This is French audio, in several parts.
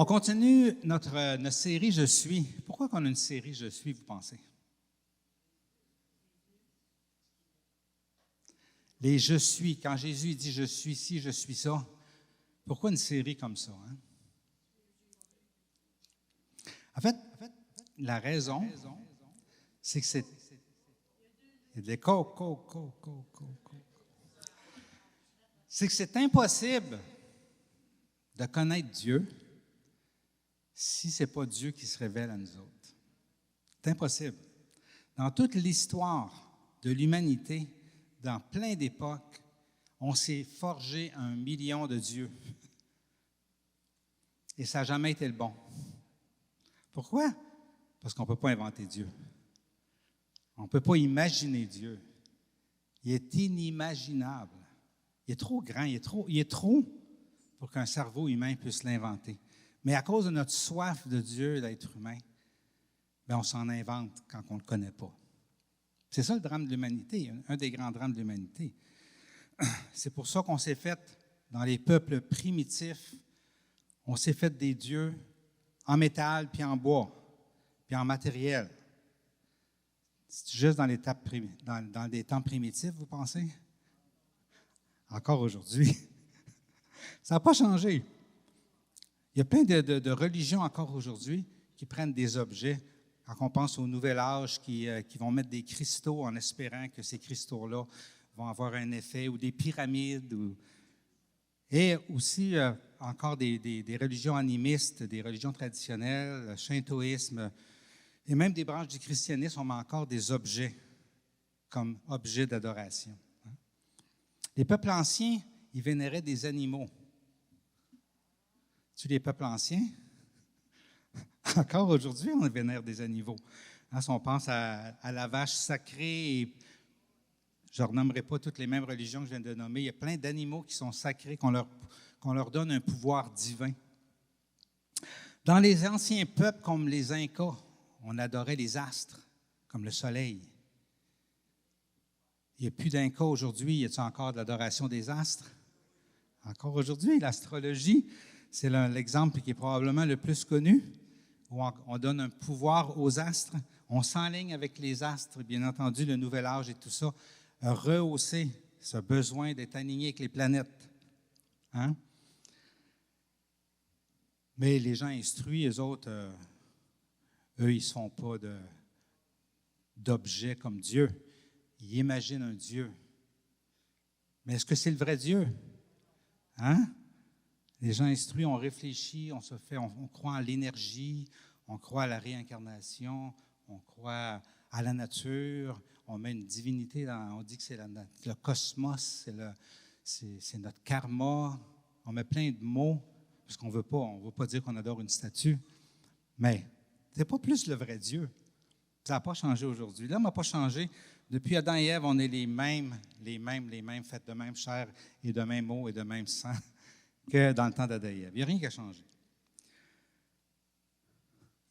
On continue notre série Je suis. Pourquoi qu'on a une série Je suis, vous pensez? Les Je suis. Quand Jésus dit Je suis ci, je suis ça. Pourquoi une série comme ça? Hein? En fait, la raison, c'est que c'est. Il y a des C'est que c'est impossible de connaître Dieu si ce n'est pas Dieu qui se révèle à nous autres. C'est impossible. Dans toute l'histoire de l'humanité, dans plein d'époques, on s'est forgé 1 million de dieux. Et ça n'a jamais été le bon. Pourquoi? Parce qu'on ne peut pas inventer Dieu. On ne peut pas imaginer Dieu. Il est inimaginable. Il est trop grand, il est trop pour qu'un cerveau humain puisse l'inventer. Mais à cause de notre soif de Dieu, d'être humain, bien, on s'en invente quand on ne le connaît pas. C'est ça le drame de l'humanité, un des grands drames de l'humanité. C'est pour ça qu'on s'est fait, dans les peuples primitifs, on s'est fait des dieux en métal, puis en bois, puis en matériel. C'est juste dans des temps primitifs, vous pensez? Encore aujourd'hui. Ça n'a pas changé. Il y a plein de religions encore aujourd'hui qui prennent des objets. Quand on pense au Nouvel Âge, qui vont mettre des cristaux en espérant que ces cristaux-là vont avoir un effet, ou des pyramides. Et aussi, encore des religions animistes, des religions traditionnelles, le shintoïsme, et même des branches du christianisme, on met encore des objets comme objets d'adoration. Les peuples anciens, ils vénéraient des animaux. Les peuples anciens, encore aujourd'hui, on vénère des animaux. Hein, si on pense à la vache sacrée, je ne renommerai pas toutes les mêmes religions que je viens de nommer, il y a plein d'animaux qui sont sacrés, qu'on leur donne un pouvoir divin. Dans les anciens peuples comme les Incas, on adorait les astres, comme le soleil. Il n'y a plus d'Incas aujourd'hui, y a-t-il encore de l'adoration des astres? Encore aujourd'hui, l'astrologie, c'est l'exemple qui est probablement le plus connu, où on donne un pouvoir aux astres. On s'enligne avec les astres, bien entendu, le nouvel âge et tout ça, a rehaussé ce besoin d'être aligné avec les planètes. Hein? Mais les gens instruits, eux autres, eux, ils ne se font pas d'objets comme Dieu. Ils imaginent un Dieu. Mais est-ce que c'est le vrai Dieu? Hein? Les gens instruits, on réfléchit, on croit en l'énergie, on croit à la réincarnation, on croit à la nature, on met une divinité on dit que c'est le cosmos, c'est notre karma, on met plein de mots, parce qu'on ne veut pas dire qu'on adore une statue, mais ce n'est pas plus le vrai Dieu. Ça n'a pas changé aujourd'hui. L'homme n'a pas changé. Depuis Adam et Ève, on est les mêmes, faits de même chair et de même eau et de même sang que dans le temps d'Adam et Ève. Il n'y a rien qui a changé.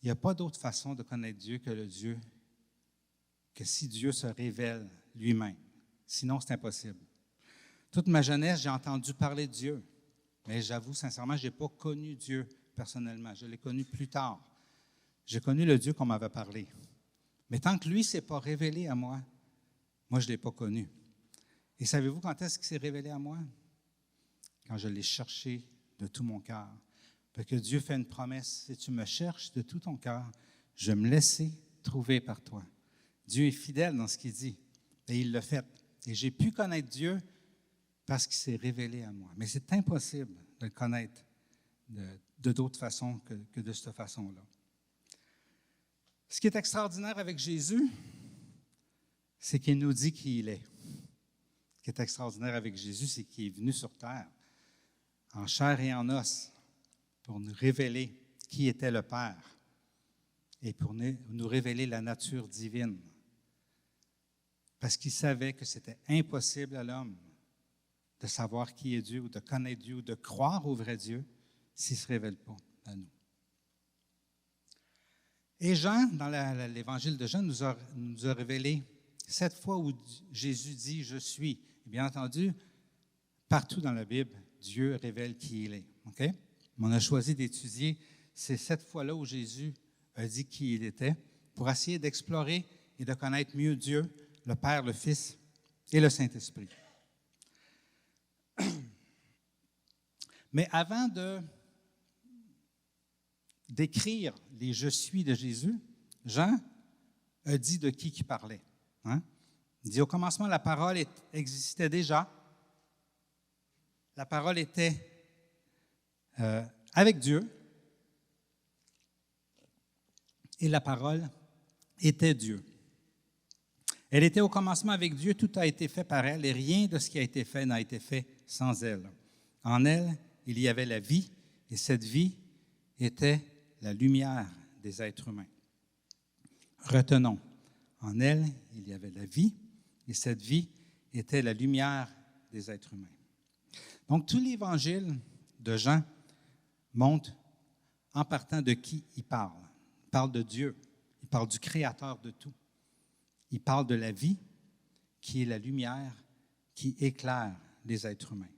Il n'y a pas d'autre façon de connaître Dieu que si Dieu se révèle lui-même. Sinon, c'est impossible. Toute ma jeunesse, j'ai entendu parler de Dieu, mais j'avoue sincèrement, je n'ai pas connu Dieu personnellement. Je l'ai connu plus tard. J'ai connu le Dieu qu'on m'avait parlé. Mais tant que lui ne s'est pas révélé à moi, je ne l'ai pas connu. Et savez-vous quand est-ce qu'il s'est révélé à moi? Quand je l'ai cherché de tout mon cœur. Parce que Dieu fait une promesse, si tu me cherches de tout ton cœur, je vais me laisser trouver par toi. Dieu est fidèle dans ce qu'il dit, et il l'a fait. Et j'ai pu connaître Dieu parce qu'il s'est révélé à moi. Mais c'est impossible de le connaître de d'autres façons que de cette façon-là. Ce qui est extraordinaire avec Jésus, c'est qu'il nous dit qui il est. Ce qui est extraordinaire avec Jésus, c'est qu'il est venu sur terre, en chair et en os, pour nous révéler qui était le Père et pour nous révéler la nature divine. Parce qu'il savait que c'était impossible à l'homme de savoir qui est Dieu ou de connaître Dieu ou de croire au vrai Dieu s'il ne se révèle pas à nous. Et Jean, dans l'évangile de Jean, nous a révélé 7 fois où Jésus dit « Je suis ». Et bien entendu, partout dans la Bible, Dieu révèle qui il est. Okay? On a choisi d'étudier c'est cette fois-là où Jésus a dit qui il était, pour essayer d'explorer et de connaître mieux Dieu, le Père, le Fils et le Saint-Esprit. Mais avant d'écrire les « je suis » de Jésus, Jean a dit de qui il parlait. Hein? Il dit, au commencement, la parole existait déjà. La parole était avec Dieu. Et la parole était Dieu. Elle était au commencement avec Dieu, tout a été fait par elle, et rien de ce qui a été fait n'a été fait sans elle. En elle, il y avait la vie, et cette vie était la lumière des êtres humains. Retenons, en elle, il y avait la vie, et cette vie était la lumière des êtres humains. Donc, tout l'évangile de Jean montre en partant de qui il parle. Il parle de Dieu, il parle du Créateur de tout. Il parle de la vie, qui est la lumière qui éclaire les êtres humains.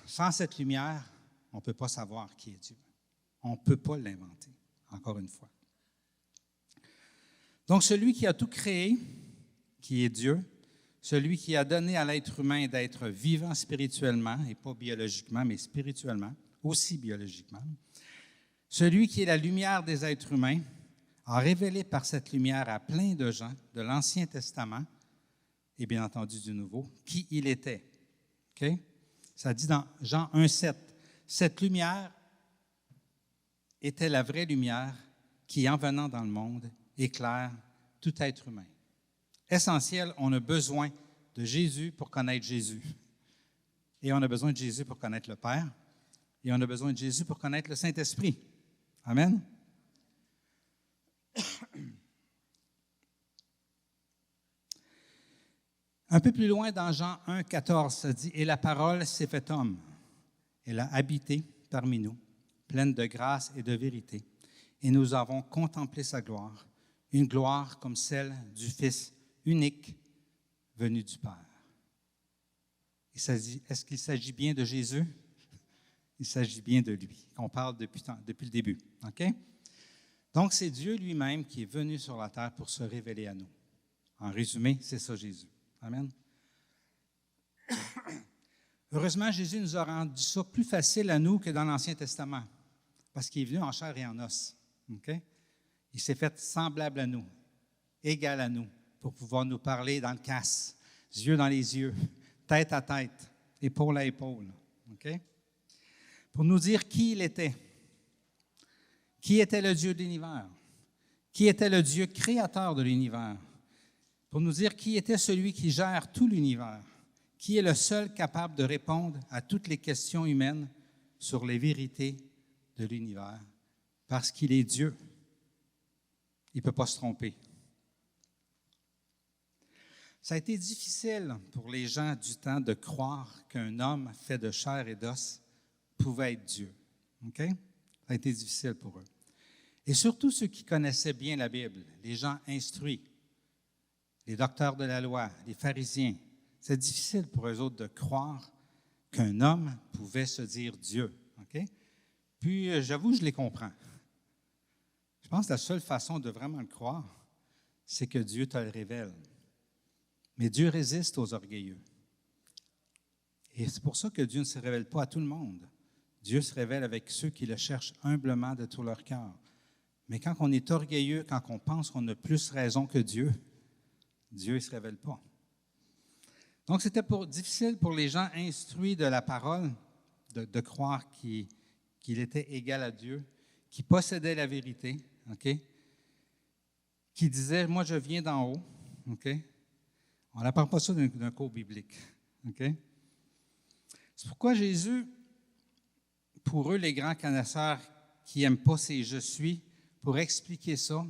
Sans cette lumière, on ne peut pas savoir qui est Dieu. On ne peut pas l'inventer, encore une fois. Donc, celui qui a tout créé, qui est Dieu, celui qui a donné à l'être humain d'être vivant spirituellement, et pas biologiquement, mais spirituellement, aussi biologiquement, celui qui est la lumière des êtres humains, a révélé par cette lumière à plein de gens de l'Ancien Testament, et bien entendu du Nouveau, qui il était. Okay? Ça dit dans Jean 1,7, « Cette lumière était la vraie lumière qui, en venant dans le monde, éclaire tout être humain. » Essentiel, on a besoin de Jésus pour connaître Jésus. Et on a besoin de Jésus pour connaître le Père. Et on a besoin de Jésus pour connaître le Saint-Esprit. Amen. Un peu plus loin, dans Jean 1, 14, ça dit « Et la parole s'est faite homme. Elle a habité parmi nous, pleine de grâce et de vérité. Et nous avons contemplé sa gloire, une gloire comme celle du Fils unique venu du Père. » Est-ce qu'il s'agit bien de Jésus? Il s'agit bien de lui, qu'on parle depuis le début. Okay? Donc, c'est Dieu lui-même qui est venu sur la terre pour se révéler à nous. En résumé, c'est ça Jésus. Amen. Heureusement, Jésus nous a rendu ça plus facile à nous que dans l'Ancien Testament, parce qu'il est venu en chair et en os. Okay? Il s'est fait semblable à nous, égal à nous, pour pouvoir nous parler dans le casse, yeux dans les yeux, tête à tête, épaule à épaule. Okay? Pour nous dire qui il était. Qui était le Dieu de l'univers? Qui était le Dieu créateur de l'univers? Pour nous dire qui était celui qui gère tout l'univers, qui est le seul capable de répondre à toutes les questions humaines sur les vérités de l'univers, parce qu'il est Dieu. Il ne peut pas se tromper. Ça a été difficile pour les gens du temps de croire qu'un homme fait de chair et d'os pouvait être Dieu. Okay? Ça a été difficile pour eux. Et surtout ceux qui connaissaient bien la Bible, les gens instruits, les docteurs de la loi, les pharisiens. C'est difficile pour eux autres de croire qu'un homme pouvait se dire Dieu. Okay? Puis, j'avoue, je les comprends. Je pense que la seule façon de vraiment le croire, c'est que Dieu te le révèle. Mais Dieu résiste aux orgueilleux. Et c'est pour ça que Dieu ne se révèle pas à tout le monde. Dieu se révèle avec ceux qui le cherchent humblement de tout leur cœur. Mais quand on est orgueilleux, quand on pense qu'on a plus raison que Dieu, Dieu ne se révèle pas. Donc, c'était difficile pour les gens instruits de la parole de croire qu'il était égal à Dieu, qu'il possédait la vérité, okay? Qui disait « Moi, je viens d'en haut. Okay? » On n'apprend pas ça d'un cours biblique. Okay? C'est pourquoi Jésus, pour eux, les grands connaisseurs qui n'aiment pas ces « je suis », pour expliquer ça,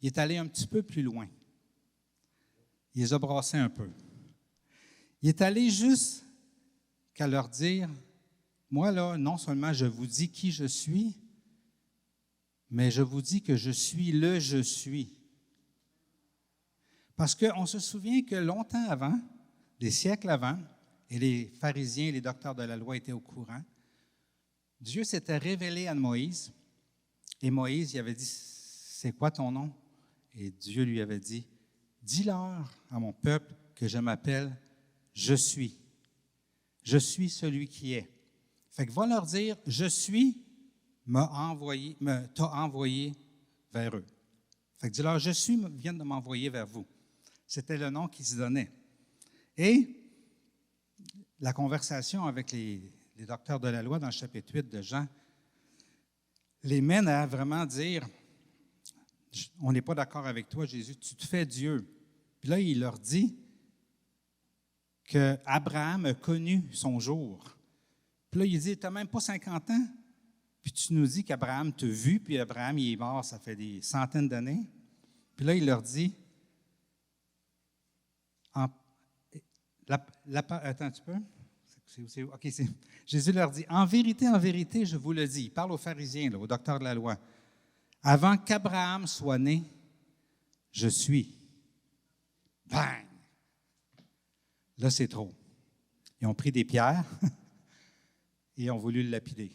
il est allé un petit peu plus loin. Il les a brassés un peu. Il est allé jusqu'à leur dire, moi là, non seulement je vous dis qui je suis, mais je vous dis que je suis le je suis. Parce qu'on se souvient que longtemps avant, des siècles avant, et les pharisiens et les docteurs de la loi étaient au courant, Dieu s'était révélé à Moïse, et Moïse, il avait dit, c'est quoi ton nom? Et Dieu lui avait dit, dis-leur à mon peuple que je m'appelle Je suis. Je suis celui qui est. Fait que va leur dire, je suis, t'a envoyé vers eux. Fait que dis-leur, je suis vient de m'envoyer vers vous. C'était le nom qu'ils se donnaient. Et la conversation avec les docteurs de la loi dans le chapitre 8 de Jean les mène à vraiment dire, on n'est pas d'accord avec toi, Jésus, tu te fais Dieu. Puis là, il leur dit qu'Abraham a connu son jour. Puis là, il dit, tu n'as même pas 50 ans, puis tu nous dis qu'Abraham t'a vu, puis Abraham, il est mort, ça fait des centaines d'années. Puis là, il leur dit, attends un petit peu. OK, Jésus leur dit, en vérité, je vous le dis. Il parle aux pharisiens, là, aux docteurs de la loi. Avant qu'Abraham soit né, je suis. Bang! Là, c'est trop. Ils ont pris des pierres et ont voulu le lapider.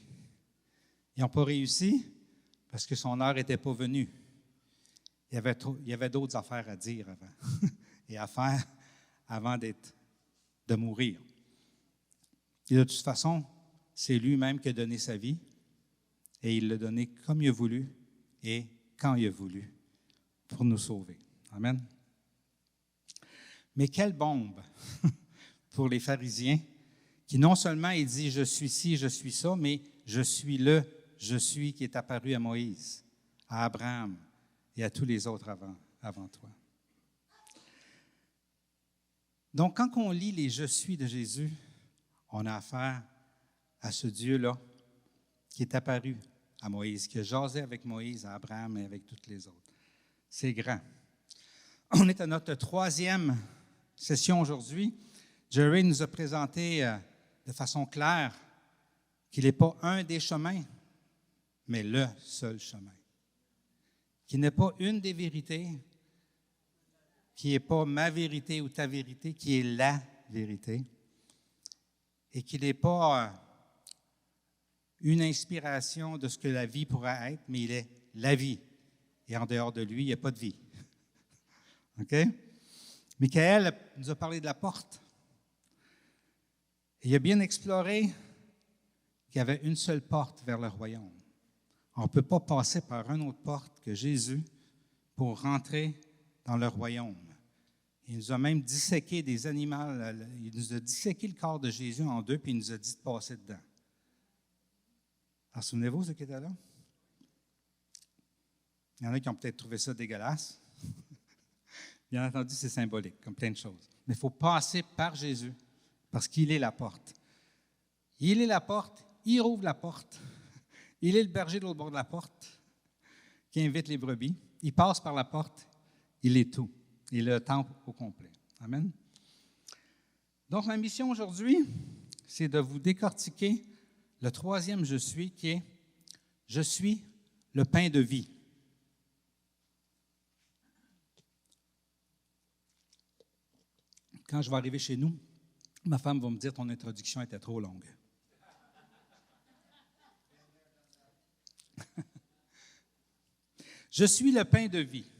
Ils n'ont pas réussi parce que son heure n'était pas venue. Il y avait d'autres affaires à dire avant et à faire avant de mourir. Et de toute façon, c'est lui-même qui a donné sa vie et il l'a donné comme il a voulu et quand il a voulu pour nous sauver. Amen. Mais quelle bombe pour les pharisiens qui non seulement il dit « je suis ci, je suis ça », mais « je suis le je suis » qui est apparu à Moïse, à Abraham et à tous les autres avant toi. Donc, quand on lit les « je suis » de Jésus, on a affaire à ce Dieu-là qui est apparu à Moïse, qui a jasé avec Moïse, à Abraham et avec toutes les autres. C'est grand. On est à notre 3e session aujourd'hui. Jerry nous a présenté de façon claire qu'il n'est pas un des chemins, mais le seul chemin. Qu'il n'est pas une des vérités, qui n'est pas ma vérité ou ta vérité, qui est la vérité. Et qu'il n'est pas une inspiration de ce que la vie pourrait être, mais il est la vie. Et en dehors de lui, il n'y a pas de vie. OK? Michael nous a parlé de la porte. Et il a bien exploré qu'il y avait une seule porte vers le royaume. On ne peut pas passer par une autre porte que Jésus pour rentrer dans le royaume. Il nous a même disséqué des animaux, il nous a disséqué le corps de Jésus en deux, puis il nous a dit de passer dedans. Alors, souvenez-vous, ceux qui étaient là? Il y en a qui ont peut-être trouvé ça dégueulasse. Bien entendu, c'est symbolique, comme plein de choses. Mais il faut passer par Jésus, parce qu'il est la porte. Il est la porte, il rouvre la porte. Il est le berger de l'autre bord de la porte, qui invite les brebis. Il passe par la porte, il est tout. Il est le temple au complet. Amen. Donc, ma mission aujourd'hui, c'est de vous décortiquer le 3e je suis, qui est « Je suis le pain de vie ». Quand je vais arriver chez nous, ma femme va me dire « Ton introduction était trop longue ». Je suis le pain de vie.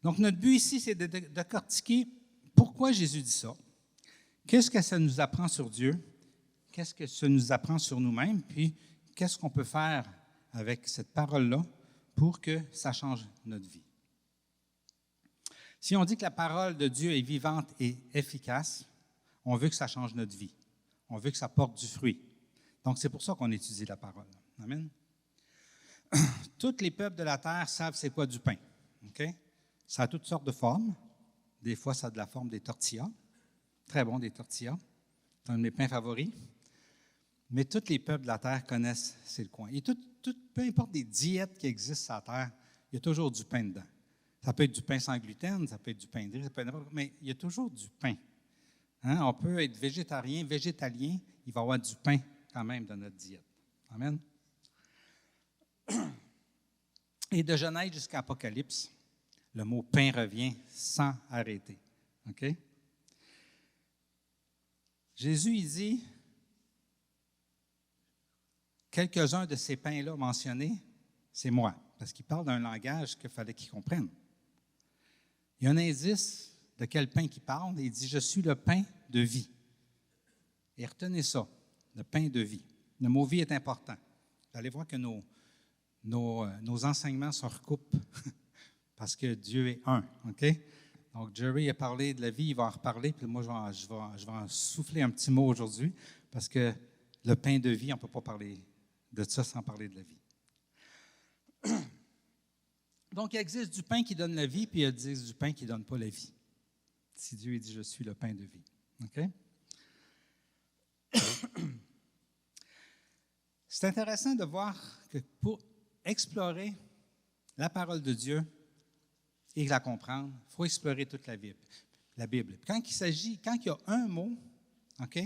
Donc, notre but ici, c'est de décortiquer pourquoi Jésus dit ça. Qu'est-ce que ça nous apprend sur Dieu? Qu'est-ce que ça nous apprend sur nous-mêmes? Puis, qu'est-ce qu'on peut faire avec cette parole-là pour que ça change notre vie? Si on dit que la parole de Dieu est vivante et efficace, on veut que ça change notre vie. On veut que ça porte du fruit. Donc, c'est pour ça qu'on étudie la parole. Amen. Tous les peuples de la terre savent c'est quoi du pain. Okay? Ça a toutes sortes de formes. Des fois, ça a de la forme des tortillas. Très bon, des tortillas. C'est un de mes pains favoris. Mais tous les peuples de la terre connaissent c'est le coin. Et peu importe les diètes qui existent sur la terre, il y a toujours du pain dedans. Ça peut être du pain sans gluten, ça peut être du pain de riz, ça peut être mais il y a toujours du pain. Hein? On peut être végétarien, végétalien, il va y avoir du pain quand même dans notre diète. Amen. Et de Genèse jusqu'à Apocalypse, le mot pain revient sans arrêter. OK? Jésus, il dit, quelques-uns de ces pains-là mentionnés, c'est moi, parce qu'il parle d'un langage qu'il fallait qu'ils comprennent. Il y a un indice de quel pain qu'il parle, et il dit « Je suis le pain de vie ». Et retenez ça, le pain de vie. Le mot « vie » est important. Vous allez voir que nos enseignements se recoupent parce que Dieu est un, OK? Donc, Jerry a parlé de la vie, il va en reparler, puis moi, je vais en souffler un petit mot aujourd'hui, parce que le pain de vie, on ne peut pas parler de ça sans parler de la vie. Donc, il existe du pain qui donne la vie, puis il existe du pain qui ne donne pas la vie. Si Dieu dit « Je suis le pain de vie ». OK? C'est intéressant de voir que pour explorer la parole de Dieu et la comprendre, il faut explorer toute la Bible. Quand il y a un mot, OK,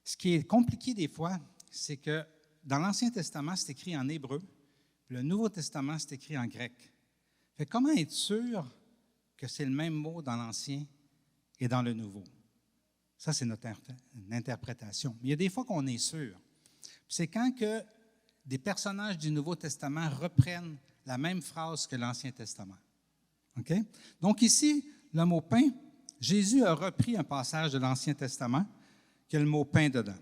ce qui est compliqué des fois, c'est que dans l'Ancien Testament, c'est écrit en hébreu, puis le Nouveau Testament, c'est écrit en grec. Fait comment être sûr que c'est le même mot dans l'Ancien et dans le Nouveau? Ça, c'est notre interprétation. Mais il y a des fois qu'on est sûr. C'est quand que des personnages du Nouveau Testament reprennent la même phrase que l'Ancien Testament. OK? Donc ici, le mot pain, Jésus a repris un passage de l'Ancien Testament qui a le mot pain dedans.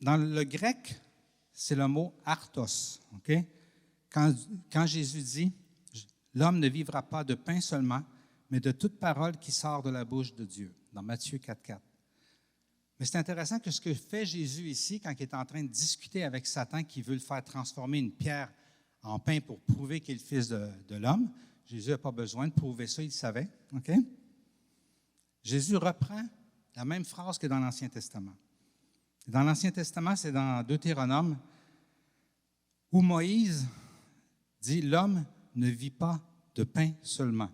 Dans le grec, c'est le mot artos. OK? Quand Jésus dit « L'homme ne vivra pas de pain seulement, mais de toute parole qui sort de la bouche de Dieu », dans Matthieu 4,4. Mais c'est intéressant que ce que fait Jésus ici, quand il est en train de discuter avec Satan qui veut le faire transformer une pierre en pain pour prouver qu'il est le Fils de l'homme, Jésus n'a pas besoin de prouver ça, il le savait. OK? Jésus reprend la même phrase que dans l'Ancien Testament. Dans l'Ancien Testament, c'est dans Deutéronome, où Moïse dit « L'homme ne vit pas de pain seulement ».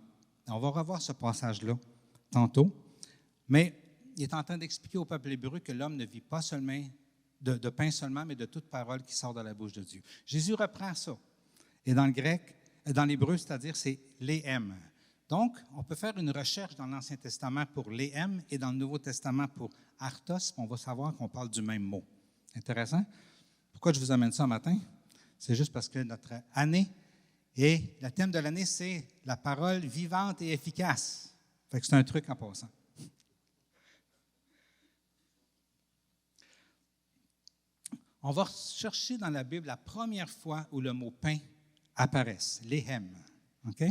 On va revoir ce passage-là tantôt, mais il est en train d'expliquer au peuple hébreu que l'homme ne vit pas seulement de pain seulement, mais de toute parole qui sort de la bouche de Dieu. Jésus reprend ça. Et dans le grec, dans l'hébreu, c'est-à-dire c'est l'éhem. Donc, on peut faire une recherche dans l'Ancien Testament pour l'éhem et dans le Nouveau Testament pour artos, on va savoir qu'on parle du même mot. Intéressant? Pourquoi je vous amène ça ce matin? C'est juste parce que notre année et le thème de l'année, c'est la parole vivante et efficace. Fait que c'est un truc en passant. On va chercher dans la Bible la première fois où le mot pain apparaît, l'éhem. OK?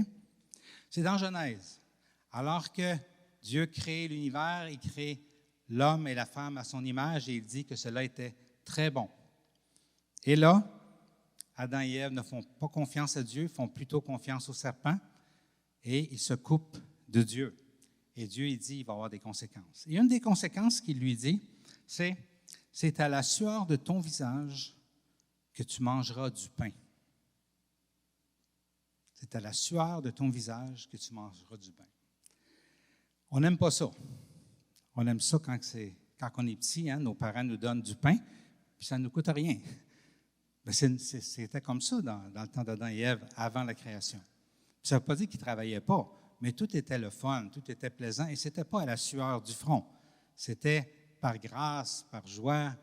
C'est dans Genèse. Alors que Dieu crée l'univers, il crée l'homme et la femme à son image et il dit que cela était très bon. Et là, Adam et Ève ne font pas confiance à Dieu, font plutôt confiance au serpent et ils se coupent de Dieu. Et Dieu, il dit, il va y avoir des conséquences. Et une des conséquences qu'il lui dit, c'est à la sueur de ton visage que tu mangeras du pain. C'est à la sueur de ton visage que tu mangeras du pain. On n'aime pas ça. On aime ça quand on est petit, hein, nos parents nous donnent du pain, puis ça ne nous coûte rien. Bien, c'était comme ça dans le temps d'Adam et Ève, avant la création. Puis ça ne veut pas dire qu'ils ne travaillaient pas, mais tout était le fun, tout était plaisant, et ce n'était pas à la sueur du front. C'était par grâce, par joie,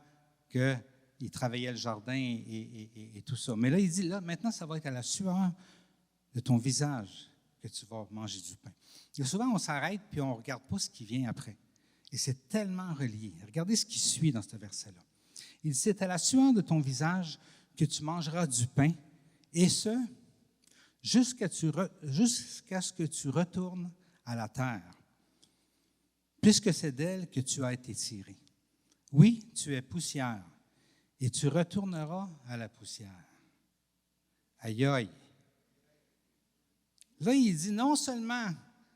qu'ils travaillaient le jardin et tout ça. Mais là, il dit, là, maintenant, ça va être à la sueur de ton visage que tu vas manger du pain. Et souvent, on s'arrête puis on ne regarde pas ce qui vient après. Et c'est tellement relié. Regardez ce qui suit dans ce verset-là. Il dit, c'est à la sueur de ton visage que tu mangeras du pain, et ce, jusqu'à ce que tu retournes à la terre, puisque c'est d'elle que tu as été tiré. Oui, tu es poussière, et tu retourneras à la poussière. Aïe, aïe. Là, il dit, non seulement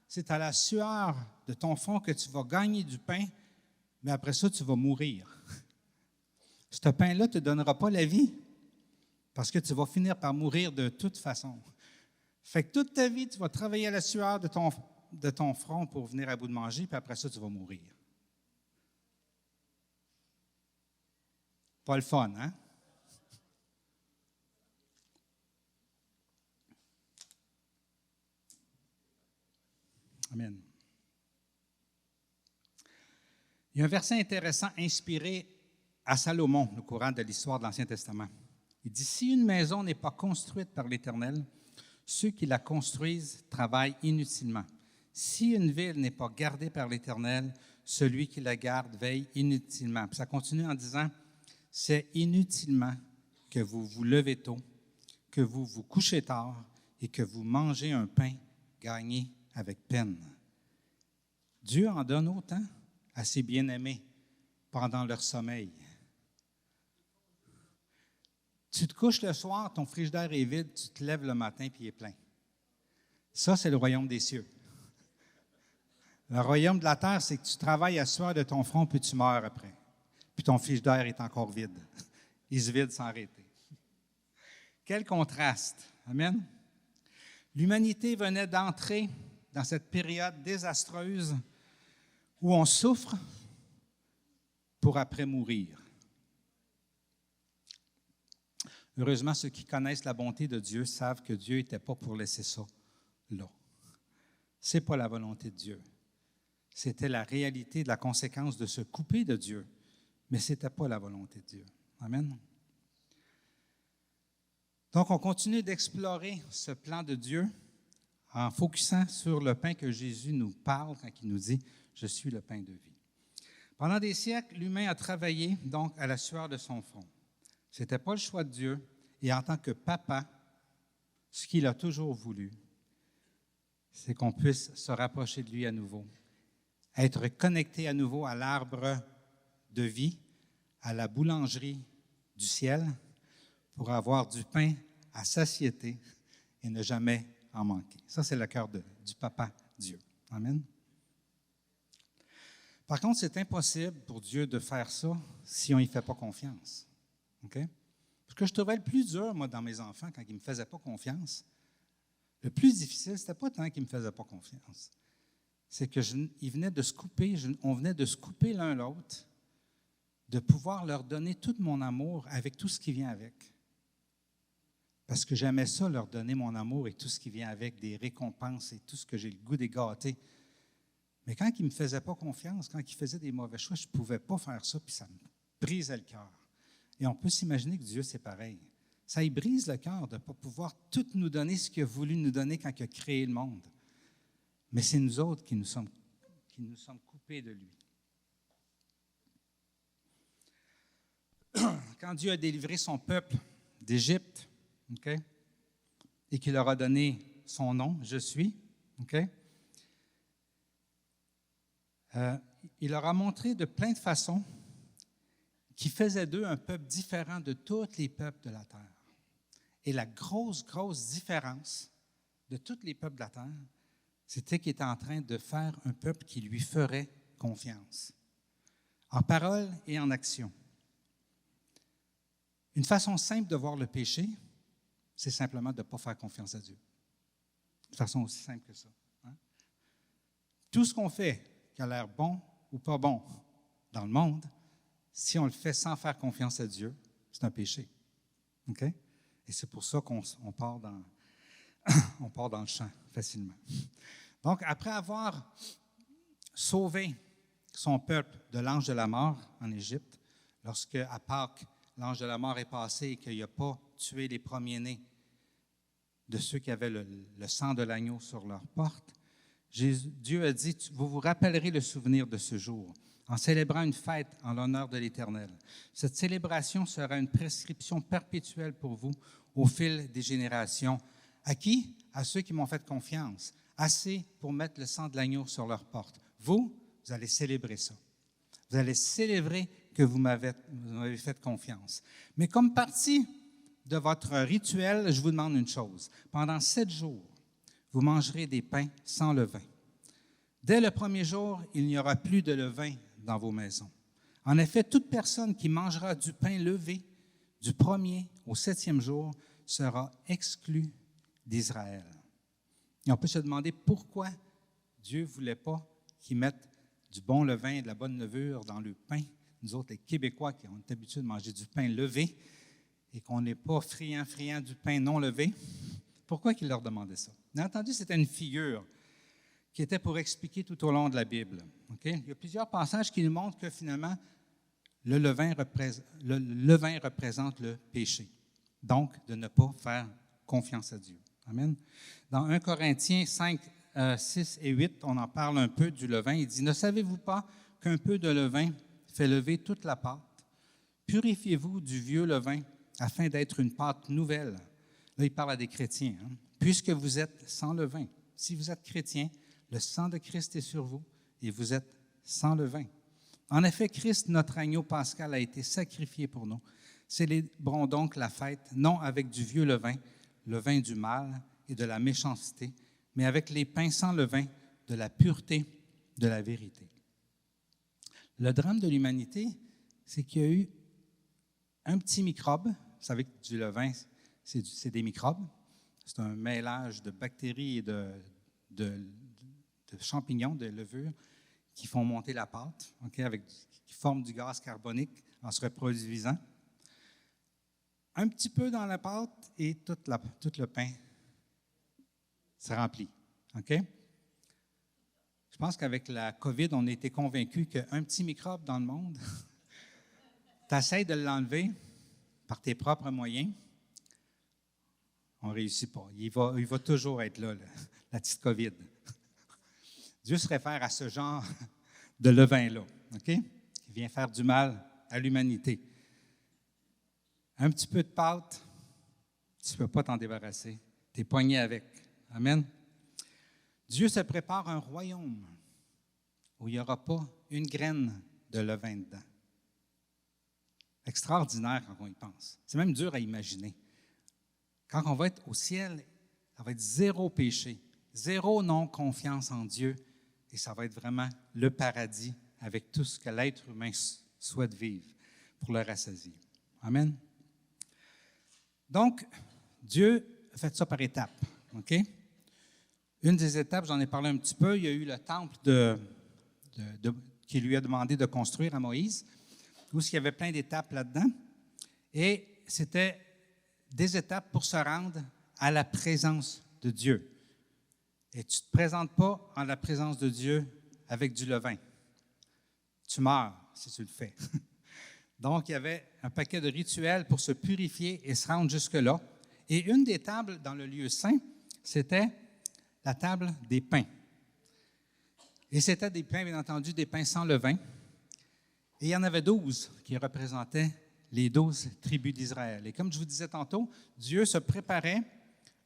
c'est à la sueur de ton front que tu vas gagner du pain, mais après ça, tu vas mourir. Ce pain-là ne te donnera pas la vie, parce que tu vas finir par mourir de toute façon. Fait que toute ta vie, tu vas travailler à la sueur de ton front pour venir à bout de manger, puis après ça, tu vas mourir. Pas le fun, hein? Amen. Il y a un verset intéressant inspiré à Salomon au courant de l'histoire de l'Ancien Testament. Il dit, si une maison n'est pas construite par l'Éternel, ceux qui la construisent travaillent inutilement. Si une ville n'est pas gardée par l'Éternel, celui qui la garde veille inutilement. Puis ça continue en disant, c'est inutilement que vous vous levez tôt, que vous vous couchez tard et que vous mangez un pain gagné avec peine. Dieu en donne autant à ses bien-aimés pendant leur sommeil. Tu te couches le soir, ton frigidaire est vide, tu te lèves le matin puis il est plein. Ça, c'est le royaume des cieux. Le royaume de la terre, c'est que tu travailles à sueur de ton front puis tu meurs après. Puis ton frigidaire est encore vide. Il se vide sans arrêter. Quel contraste. Amen. L'humanité venait d'entrer dans cette période désastreuse où on souffre pour après mourir. Heureusement, ceux qui connaissent la bonté de Dieu savent que Dieu n'était pas pour laisser ça là. Ce n'est pas la volonté de Dieu. C'était la réalité de la conséquence de se couper de Dieu, mais ce n'était pas la volonté de Dieu. Amen. Donc, on continue d'explorer ce plan de Dieu en focusant sur le pain que Jésus nous parle quand il nous dit « Je suis le pain de vie ». Pendant des siècles, l'humain a travaillé donc à la sueur de son front. Ce n'était pas le choix de Dieu. Et en tant que papa, ce qu'il a toujours voulu, c'est qu'on puisse se rapprocher de lui à nouveau, être connecté à nouveau à l'arbre de vie, à la boulangerie du ciel, pour avoir du pain à satiété et ne jamais en manquer. Ça, c'est le cœur du papa Dieu. Amen. Par contre, c'est impossible pour Dieu de faire ça si on n'y fait pas confiance. OK? Ce que je trouvais le plus dur, moi, dans mes enfants, quand ils ne me faisaient pas confiance, le plus difficile, ce n'était pas tant qu'ils ne me faisaient pas confiance. C'est qu'ils venaient de se couper, on venait de se couper l'un l'autre, de pouvoir leur donner tout mon amour avec tout ce qui vient avec. Parce que j'aimais ça, leur donner mon amour et tout ce qui vient avec, des récompenses et tout ce que j'ai le goût des gâter. Mais quand ils ne me faisaient pas confiance, quand ils faisaient des mauvais choix, je ne pouvais pas faire ça, puis ça me brisait le cœur. Et on peut s'imaginer que Dieu, c'est pareil. Ça y brise le cœur de ne pas pouvoir tout nous donner ce qu'il a voulu nous donner quand il a créé le monde. Mais c'est nous autres qui nous sommes coupés de lui. Quand Dieu a délivré son peuple d'Égypte, okay, et qu'il leur a donné son nom, « Je suis okay, », il leur a montré de plein de façons qui faisait d'eux un peuple différent de tous les peuples de la terre. Et la grosse différence de tous les peuples de la terre, c'était qu'il était en train de faire un peuple qui lui ferait confiance, en parole et en action. Une façon simple de voir le péché, c'est simplement de ne pas faire confiance à Dieu. Une façon aussi simple que ça. Hein? Tout ce qu'on fait, qui a l'air bon ou pas bon dans le monde, si on le fait sans faire confiance à Dieu, c'est un péché. Okay? Et c'est pour ça qu'on part dans le champ facilement. Donc, après avoir sauvé son peuple de l'ange de la mort en Égypte, lorsque à Pâques, l'ange de la mort est passé et qu'il n'a pas tué les premiers-nés de ceux qui avaient le sang de l'agneau sur leur porte, Dieu a dit, vous vous rappellerez le souvenir de ce jour en célébrant une fête en l'honneur de l'Éternel. Cette célébration sera une prescription perpétuelle pour vous au fil des générations. À qui? À ceux qui m'ont fait confiance, assez pour mettre le sang de l'agneau sur leur porte. Vous allez célébrer ça. Vous allez célébrer que vous m'avez fait confiance. Mais comme partie de votre rituel, je vous demande une chose. Pendant 7 jours, vous mangerez des pains sans levain. Dès le premier jour, il n'y aura plus de levain dans vos maisons. En effet, toute personne qui mangera du pain levé du 1er au 7e jour sera exclue d'Israël. Et on peut se demander pourquoi Dieu ne voulait pas qu'ils mettent du bon levain et de la bonne levure dans le pain. Nous autres, les Québécois, qui ont l'habitude de manger du pain levé et qu'on n'est pas friand du pain non levé, pourquoi qu'il leur demandait ça? Bien entendu, c'était une figure qui était pour expliquer tout au long de la Bible. Okay? Il y a plusieurs passages qui nous montrent que finalement, le levain représente le péché. Donc, de ne pas faire confiance à Dieu. Amen. Dans 1 Corinthiens 5, 6 et 8, on en parle un peu du levain. Il dit, « Ne savez-vous pas qu'un peu de levain fait lever toute la pâte? Purifiez-vous du vieux levain afin d'être une pâte nouvelle. » Là, il parle à des chrétiens. Hein? « Puisque vous êtes sans levain. » Si vous êtes chrétien, le sang de Christ est sur vous et vous êtes sans levain. En effet, Christ, notre agneau pascal, a été sacrifié pour nous. Célébrons donc la fête, non avec du vieux levain, le vin du mal et de la méchanceté, mais avec les pains sans levain, de la pureté, de la vérité. Le drame de l'humanité, c'est qu'il y a eu un petit microbe. Vous savez que du levain, c'est des microbes. C'est un mélange de bactéries et de champignons, de levures, qui font monter la pâte, qui forment du gaz carbonique en se reproduisant. Un petit peu dans la pâte et tout le pain se remplit. Okay? Je pense qu'avec la COVID, on a été convaincus qu'un petit microbe dans le monde, tu essaies de l'enlever par tes propres moyens, on ne réussit pas. Il va toujours être là, la petite COVID. Dieu se réfère à ce genre de levain-là, OK? Qui vient faire du mal à l'humanité. Un petit peu de pâte, tu ne peux pas t'en débarrasser. Tu es poigné avec. Amen. Dieu se prépare un royaume où il n'y aura pas une graine de levain dedans. Extraordinaire quand on y pense. C'est même dur à imaginer. Quand on va être au ciel, ça va être zéro péché, zéro non-confiance en Dieu, et ça va être vraiment le paradis avec tout ce que l'être humain souhaite vivre pour le rassasier. Amen. Donc, Dieu a fait ça par étapes. OK? Une des étapes, j'en ai parlé un petit peu, il y a eu le temple qui lui a demandé de construire à Moïse, où il y avait plein d'étapes là-dedans. Et c'était des étapes pour se rendre à la présence de Dieu. Et tu ne te présentes pas en la présence de Dieu avec du levain. Tu meurs si tu le fais. Donc, il y avait un paquet de rituels pour se purifier et se rendre jusque-là. Et une des tables dans le lieu saint, c'était la table des pains. Et c'était des pains, bien entendu, des pains sans levain. Et il y en avait 12 qui représentaient les 12 tribus d'Israël. Et comme je vous disais tantôt, Dieu se préparait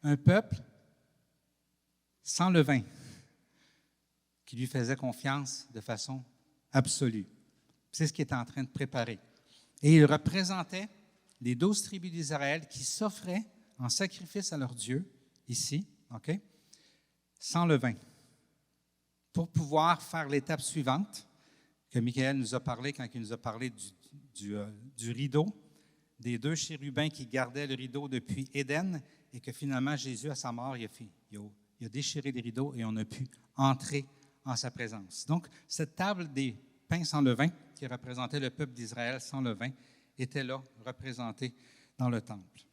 un peuple sans levain, qui lui faisait confiance de façon absolue. C'est ce qu'il était en train de préparer. Et il représentait les 12 tribus d'Israël qui s'offraient en sacrifice à leur Dieu, ici, OK, sans levain, pour pouvoir faire l'étape suivante que Michael nous a parlé quand il nous a parlé du rideau, des 2 chérubins qui gardaient le rideau depuis Éden et que finalement Jésus, à sa mort, il a déchiré les rideaux et on a pu entrer en sa présence. Donc, cette table des pains sans levain, qui représentait le peuple d'Israël sans levain, était là, représentée dans le temple.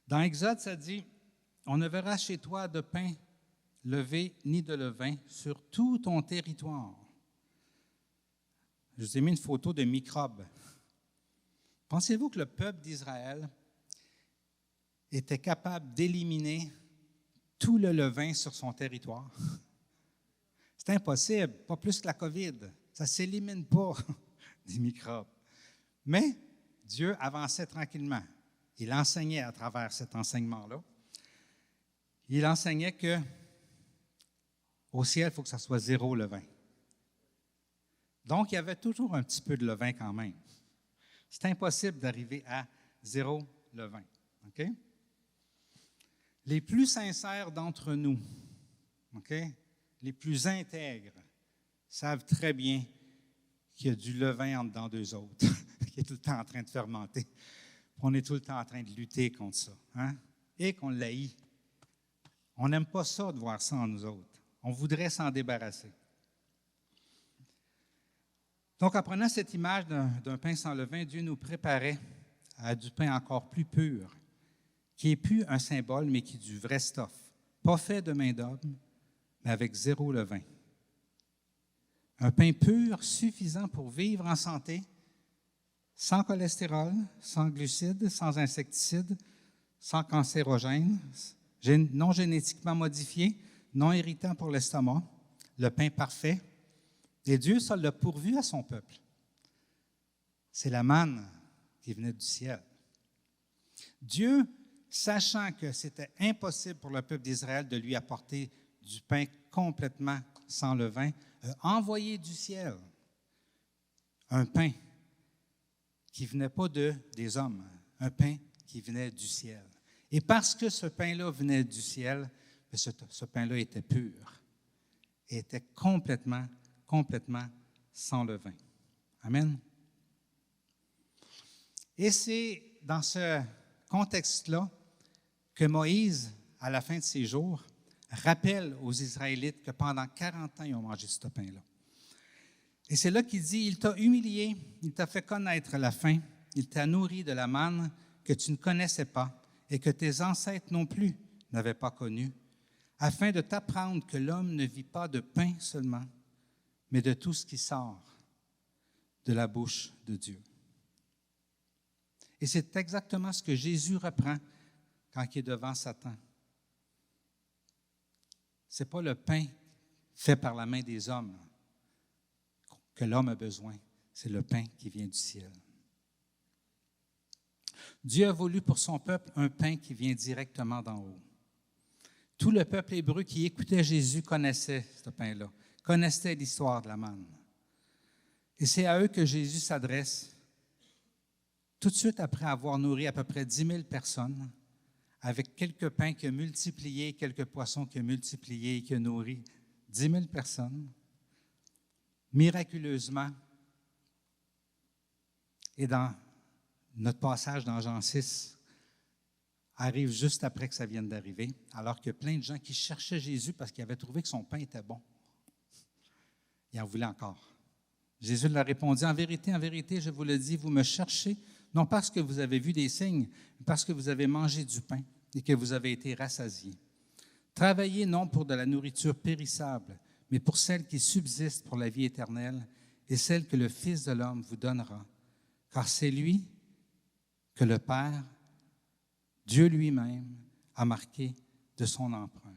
Dans Exode, ça dit, « On ne verra chez toi de pain levé ni de levain sur tout ton territoire. » Je vous ai mis une photo de microbes. Pensez-vous que le peuple d'Israël était capable d'éliminer tout le levain sur son territoire? C'est impossible, pas plus que la COVID. Ça ne s'élimine pas des microbes. Mais Dieu avançait tranquillement. Il enseignait à travers cet enseignement-là. Il enseignait que au ciel, il faut que ça soit 0 levain. Donc, il y avait toujours un petit peu de levain quand même. C'est impossible d'arriver à 0 levain. OK? Les plus sincères d'entre nous, OK, les plus intègres, savent très bien qu'il y a du levain en dedans d'eux autres, qui est tout le temps en train de fermenter. On est tout le temps en train de lutter contre ça. Hein? Et qu'on l'haït. On n'aime pas ça de voir ça en nous autres. On voudrait s'en débarrasser. Donc, en prenant cette image d'un pain sans levain, Dieu nous préparait à du pain encore plus pur, qui n'est plus un symbole, mais qui est du vrai stuff. Pas fait de main d'homme, mais avec 0 levain. Un pain pur suffisant pour vivre en santé, sans cholestérol, sans glucides, sans insecticides, sans cancérogènes, non génétiquement modifié, non irritant pour l'estomac, le pain parfait. Et Dieu, ça l'a pourvu à son peuple. C'est la manne qui venait du ciel. Dieu, sachant que c'était impossible pour le peuple d'Israël de lui apporter du pain complètement sans levain, a envoyé du ciel un pain qui ne venait pas des hommes, un pain qui venait du ciel. Et parce que ce pain-là venait du ciel, ce pain-là était pur et était complètement sans levain. Amen. Et c'est dans ce contexte-là que Moïse, à la fin de ses jours, rappelle aux Israélites que pendant 40 ans, ils ont mangé ce pain-là. Et c'est là qu'il dit, « Il t'a humilié, il t'a fait connaître la faim, il t'a nourri de la manne que tu ne connaissais pas et que tes ancêtres non plus n'avaient pas connue, afin de t'apprendre que l'homme ne vit pas de pain seulement, mais de tout ce qui sort de la bouche de Dieu. » Et c'est exactement ce que Jésus reprend quand il est devant Satan. Ce n'est pas le pain fait par la main des hommes que l'homme a besoin, c'est le pain qui vient du ciel. Dieu a voulu pour son peuple un pain qui vient directement d'en haut. Tout le peuple hébreu qui écoutait Jésus connaissait ce pain-là, connaissait l'histoire de la manne. Et c'est à eux que Jésus s'adresse tout de suite après avoir nourri à peu près 10 000 personnes, avec quelques pains qu'il a multipliés, quelques poissons qu'il a multipliés et qui a nourri 10 000 personnes, miraculeusement. Et dans notre passage dans Jean 6, arrive juste après que ça vienne d'arriver, alors qu'il y a plein de gens qui cherchaient Jésus parce qu'ils avaient trouvé que son pain était bon. Ils en voulaient encore. Jésus leur répondit, en vérité, je vous le dis, vous me cherchez, non parce que vous avez vu des signes, mais parce que vous avez mangé du pain et que vous avez été rassasiés. Travaillez non pour de la nourriture périssable, mais pour celle qui subsiste pour la vie éternelle et celle que le Fils de l'homme vous donnera. Car c'est lui que le Père, Dieu lui-même, a marqué de son empreinte.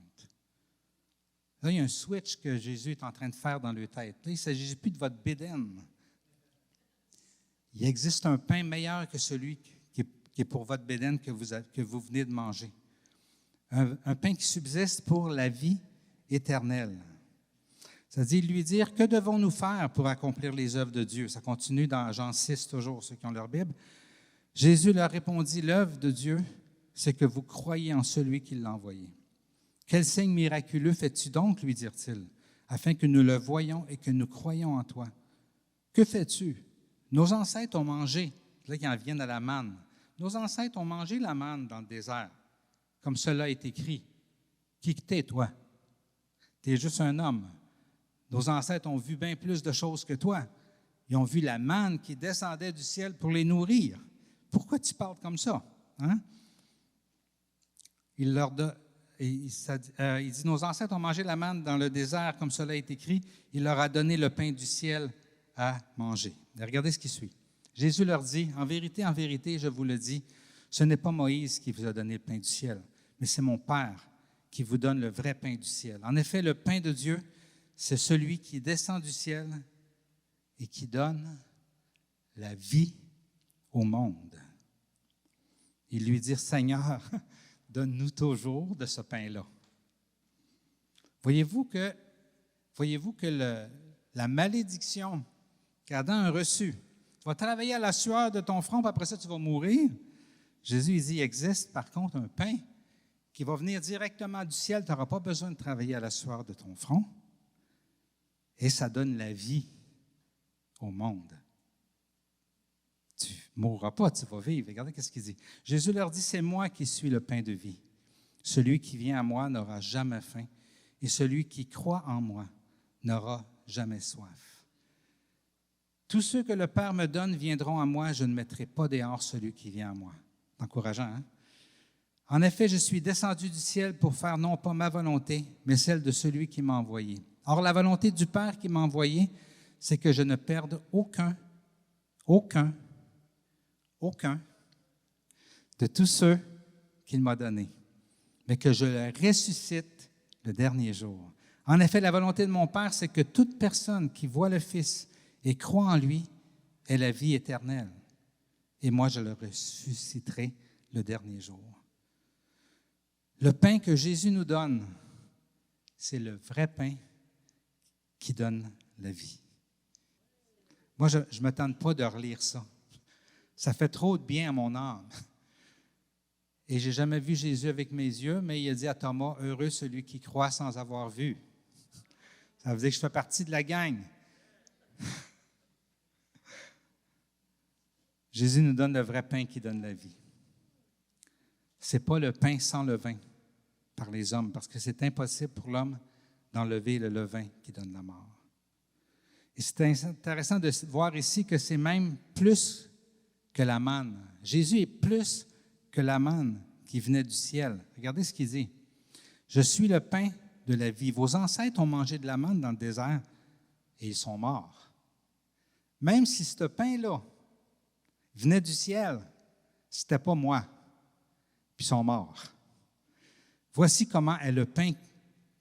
Là, il y a un switch que Jésus est en train de faire dans leur tête. Là, il ne s'agit plus de votre bédaine. Il existe un pain meilleur que celui qui est pour votre bédaine que vous venez de manger. Un pain qui subsiste pour la vie éternelle. C'est-à-dire lui dire, que devons-nous faire pour accomplir les œuvres de Dieu? Ça continue dans Jean 6, toujours, ceux qui ont leur Bible. Jésus leur répondit, l'œuvre de Dieu, c'est que vous croyez en celui qui l'a envoyé. Quel signe miraculeux fais-tu donc, lui dirent-ils, afin que nous le voyions et que nous croyions en toi? Que fais-tu? Nos ancêtres ont mangé, là ils en viennent à la manne, nos ancêtres ont mangé la manne dans le désert, comme cela est écrit. Qui t'es, toi? Tu es juste un homme. Nos ancêtres ont vu bien plus de choses que toi. Ils ont vu la manne qui descendait du ciel pour les nourrir. Pourquoi tu parles comme ça? Hein? Il dit, nos ancêtres ont mangé la manne dans le désert, comme cela est écrit. Il leur a donné le pain du ciel à manger. Et regardez ce qui suit. Jésus leur dit, en vérité, je vous le dis, ce n'est pas Moïse qui vous a donné le pain du ciel, mais c'est mon Père qui vous donne le vrai pain du ciel. En effet, le pain de Dieu, c'est celui qui descend du ciel et qui donne la vie au monde. Ils lui dirent, Seigneur, donne-nous toujours de ce pain-là. Voyez-vous que la malédiction qu'Adam a reçue, tu vas travailler à la sueur de ton front, puis après ça, tu vas mourir. Jésus il dit, il existe par contre un pain qui va venir directement du ciel. Tu n'auras pas besoin de travailler à la sueur de ton front. Et ça donne la vie au monde. Tu ne mourras pas, tu vas vivre. Regardez ce qu'il dit. Jésus leur dit, c'est moi qui suis le pain de vie. Celui qui vient à moi n'aura jamais faim, et celui qui croit en moi n'aura jamais soif. Tous ceux que le Père me donne viendront à moi, je ne mettrai pas dehors celui qui vient à moi. C'est encourageant, hein? En effet, je suis descendu du ciel pour faire non pas ma volonté, mais celle de celui qui m'a envoyé. Or, la volonté du Père qui m'a envoyé, c'est que je ne perde aucun de tous ceux qu'il m'a donnés, mais que je le ressuscite le dernier jour. En effet, la volonté de mon Père, c'est que toute personne qui voit le Fils et croit en lui ait la vie éternelle. Et moi, je le ressusciterai le dernier jour. Le pain que Jésus nous donne, c'est le vrai pain qui donne la vie. Moi, je ne me tente pas de relire ça. Ça fait trop de bien à mon âme. Et je n'ai jamais vu Jésus avec mes yeux, mais il a dit à Thomas, « Heureux celui qui croit sans avoir vu. » Ça veut dire que je fais partie de la gang. Jésus nous donne le vrai pain qui donne la vie. Ce n'est pas le pain sans levain par les hommes, parce que c'est impossible pour l'homme d'enlever le levain qui donne la mort. Et c'est intéressant de voir ici que c'est même plus que la manne. Jésus est plus que la manne qui venait du ciel. Regardez ce qu'il dit. « Je suis le pain de la vie. Vos ancêtres ont mangé de la manne dans le désert et ils sont morts. » Même si ce pain-là venait du ciel, ce n'était pas moi, puis ils sont morts. Voici comment est le pain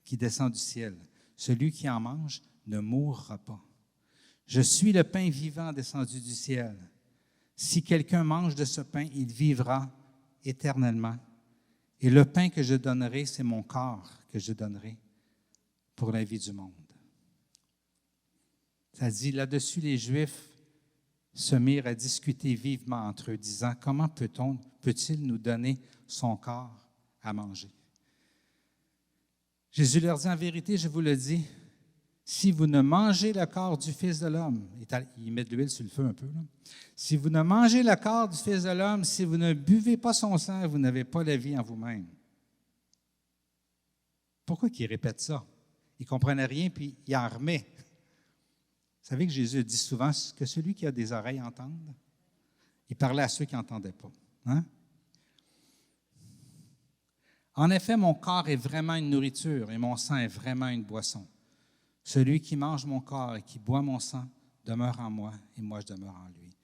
qui descend du ciel. Celui qui en mange ne mourra pas. Je suis le pain vivant descendu du ciel. Si quelqu'un mange de ce pain, il vivra éternellement. Et le pain que je donnerai, c'est mon corps que je donnerai pour la vie du monde. Ça dit, là-dessus, les Juifs se mirent à discuter vivement entre eux, disant, « Comment peut-il nous donner son corps à manger? » Jésus leur dit, « En vérité, je vous le dis, si vous ne mangez le corps du Fils de l'homme, » il met de l'huile sur le feu un peu, là. « Si vous ne mangez le corps du Fils de l'homme, si vous ne buvez pas son sang, vous n'avez pas la vie en vous-même. » Pourquoi il répète ça? Il ne comprenait rien, puis il en remet. Vous savez que Jésus dit souvent que celui qui a des oreilles entende. Il parlait à ceux qui n'entendaient pas. Hein? En effet, mon corps est vraiment une nourriture et mon sang est vraiment une boisson. Celui qui mange mon corps et qui boit mon sang demeure en moi et moi je demeure en lui.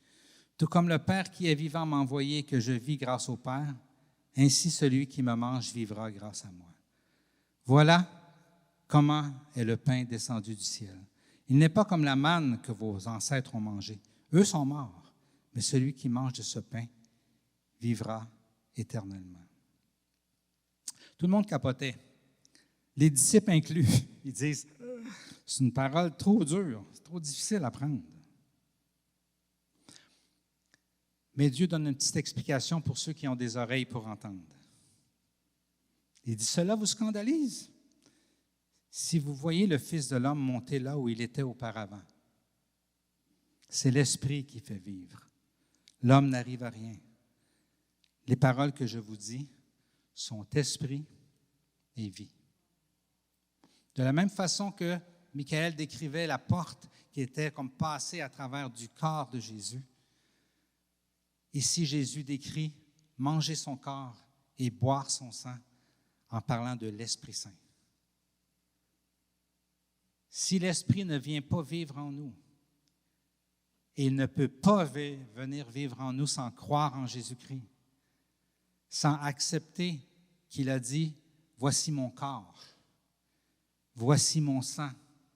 Tout comme le Père qui est vivant m'a envoyé et que je vis grâce au Père, ainsi celui qui me mange vivra grâce à moi. Voilà comment est le pain descendu du ciel. Il n'est pas comme la manne que vos ancêtres ont mangée. Eux sont morts, mais celui qui mange de ce pain vivra éternellement. Tout le monde capotait, les disciples inclus. Ils disent, c'est une parole trop dure, c'est trop difficile à prendre. Mais Dieu donne une petite explication pour ceux qui ont des oreilles pour entendre. Il dit, cela vous scandalise? Si vous voyez le Fils de l'homme monter là où il était auparavant, c'est l'Esprit qui fait vivre. L'homme n'arrive à rien. Les paroles que je vous dis sont esprit et vie. De la même façon que Michael décrivait la porte qui était comme passée à travers du corps de Jésus, ici Jésus décrit manger son corps et boire son sang en parlant de l'Esprit Saint. Si l'Esprit ne vient pas vivre en nous, et il ne peut pas venir vivre en nous sans croire en Jésus-Christ, sans accepter qu'il a dit, « Voici mon corps, voici mon sang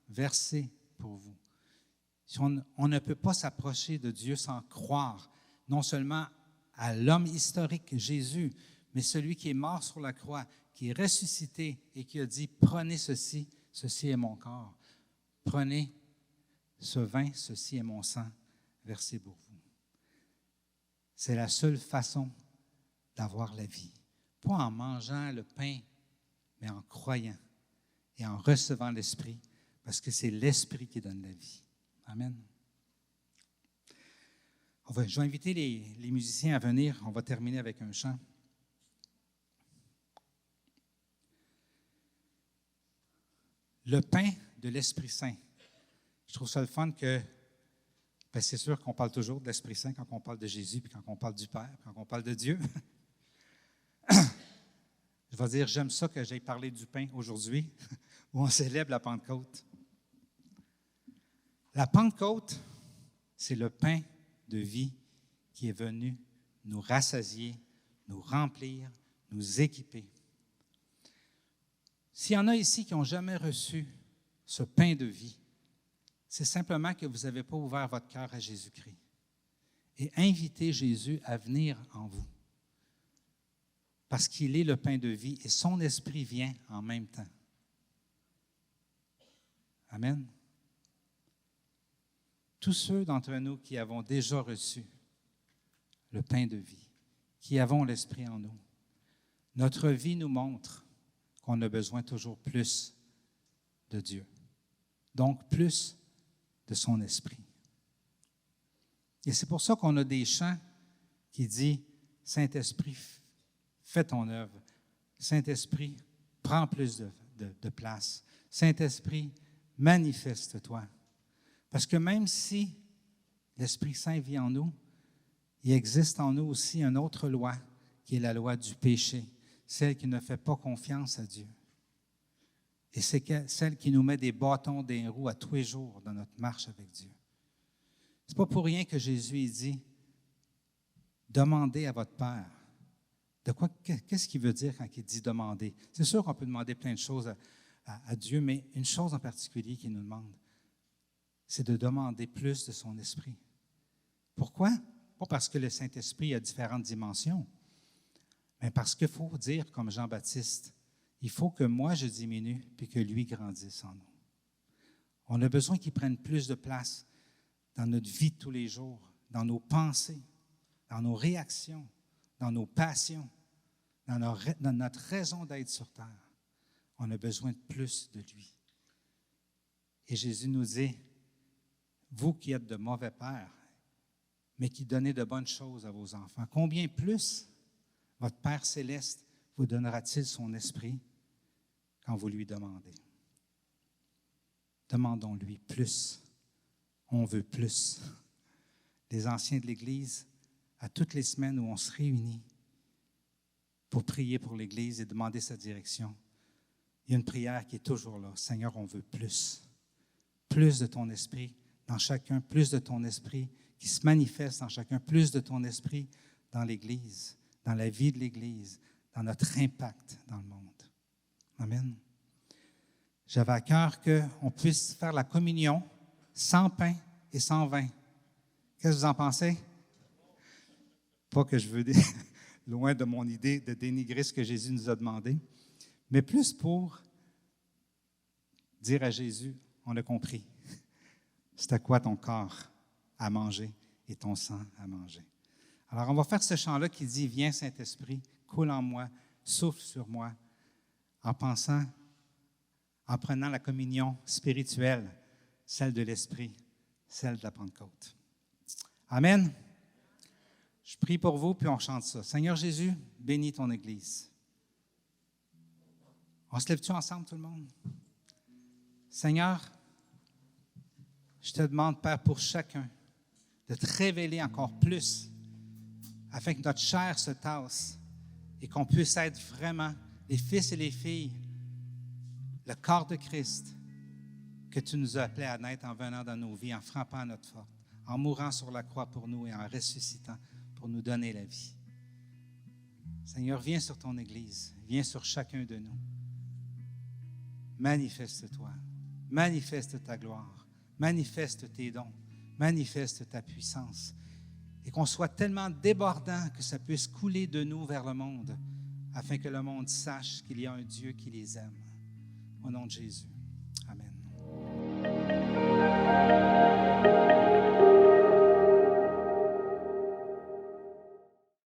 versé pour vous. » On ne peut pas s'approcher de Dieu sans croire, non seulement à l'homme historique Jésus, mais celui qui est mort sur la croix, qui est ressuscité et qui a dit, « Prenez ceci, ceci est mon corps. Prenez ce vin, ceci est mon sang versé pour vous. » C'est la seule façon d'avoir la vie. Pas en mangeant le pain, mais en croyant et en recevant l'Esprit, parce que c'est l'Esprit qui donne la vie. Amen. Je vais inviter les musiciens à venir. On va terminer avec un chant. Le pain de l'Esprit Saint. Je trouve ça le fun que, c'est sûr qu'on parle toujours de l'Esprit Saint quand on parle de Jésus, puis quand on parle du Père, quand on parle de Dieu. Je vais dire, j'aime ça que j'aille parler du pain aujourd'hui, où on célèbre la Pentecôte. La Pentecôte, c'est le pain de vie qui est venu nous rassasier, nous remplir, nous équiper. S'il y en a ici qui n'ont jamais reçu ce pain de vie, c'est simplement que vous n'avez pas ouvert votre cœur à Jésus-Christ. Et invitez Jésus à venir en vous. Parce qu'il est le pain de vie et son esprit vient en même temps. Amen. Tous ceux d'entre nous qui avons déjà reçu le pain de vie, qui avons l'esprit en nous, notre vie nous montre qu'on a besoin toujours plus de Dieu. Donc, plus de son esprit. Et c'est pour ça qu'on a des chants qui disent « Saint-Esprit, fais ton œuvre. Saint-Esprit, prends plus de place. Saint-Esprit, manifeste-toi. » Parce que même si l'Esprit Saint vit en nous, il existe en nous aussi une autre loi, qui est la loi du péché, celle qui ne fait pas confiance à Dieu. Et c'est celle qui nous met des bâtons dans les roues à tous les jours dans notre marche avec Dieu. Ce n'est pas pour rien que Jésus dit « Demandez à votre Père ». Qu'est-ce qu'il veut dire quand il dit « demander » ? C'est sûr qu'on peut demander plein de choses à Dieu, mais une chose en particulier qu'il nous demande, c'est de demander plus de son esprit. Pourquoi? Pas parce que le Saint-Esprit a différentes dimensions, mais parce qu'il faut dire, comme Jean-Baptiste, il faut que moi je diminue puis que lui grandisse en nous. On a besoin qu'il prenne plus de place dans notre vie de tous les jours, dans nos pensées, dans nos réactions, dans nos passions, dans notre raison d'être sur terre. On a besoin de plus de lui. Et Jésus nous dit, vous qui êtes de mauvais pères, mais qui donnez de bonnes choses à vos enfants, combien plus votre Père céleste vous donnera-t-il son esprit quand vous lui demandez? Demandons-lui plus. On veut plus. Les anciens de l'Église, à toutes les semaines où on se réunit pour prier pour l'Église et demander sa direction, il y a une prière qui est toujours là. Seigneur, on veut plus. Plus de ton esprit dans chacun, plus de ton esprit qui se manifeste dans chacun, plus de ton esprit dans l'Église, dans la vie de l'Église, dans notre impact dans le monde. Amen. J'avais à cœur qu'on puisse faire la communion sans pain et sans vin. Qu'est-ce que vous en pensez? Pas que je veux, loin de mon idée de dénigrer ce que Jésus nous a demandé, mais plus pour dire à Jésus, on a compris. C'est à quoi ton corps à manger et ton sang à manger. Alors, on va faire ce chant-là qui dit « Viens, Saint-Esprit, coule en moi, souffle sur moi », en pensant, en prenant la communion spirituelle, celle de l'Esprit, celle de la Pentecôte. Amen. Je prie pour vous, puis on chante ça. Seigneur Jésus, bénis ton Église. On se lève-tu ensemble, tout le monde? Seigneur, je te demande, Père, pour chacun, de te révéler encore plus afin que notre chair se tasse et qu'on puisse être vraiment les fils et les filles, le corps de Christ que tu nous as appelés à naître en venant dans nos vies, en frappant à notre porte, en mourant sur la croix pour nous et en ressuscitant pour nous donner la vie. Seigneur, viens sur ton Église, viens sur chacun de nous. Manifeste-toi, manifeste ta gloire, manifeste tes dons, manifeste ta puissance et qu'on soit tellement débordant que ça puisse couler de nous vers le monde afin que le monde sache qu'il y a un Dieu qui les aime. Au nom de Jésus.